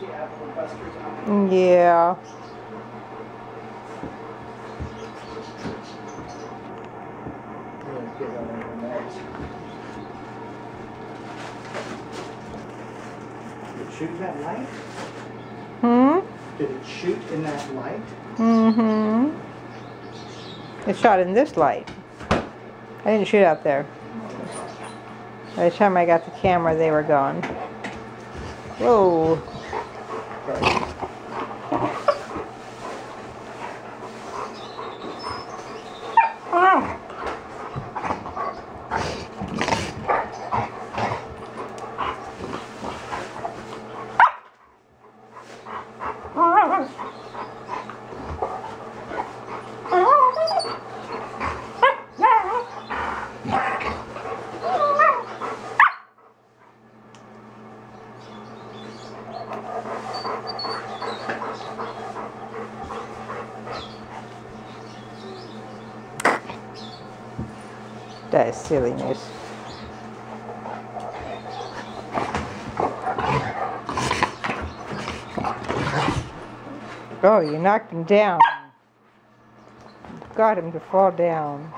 the apple busters on it. Yeah. Really big on their legs. Did it shoot that light? Did it shoot in that light? It shot in this light. I didn't shoot out there. By the time I got the camera, they were gone. Whoa. That is silliness. Oh, you knocked him down. Got him to fall down.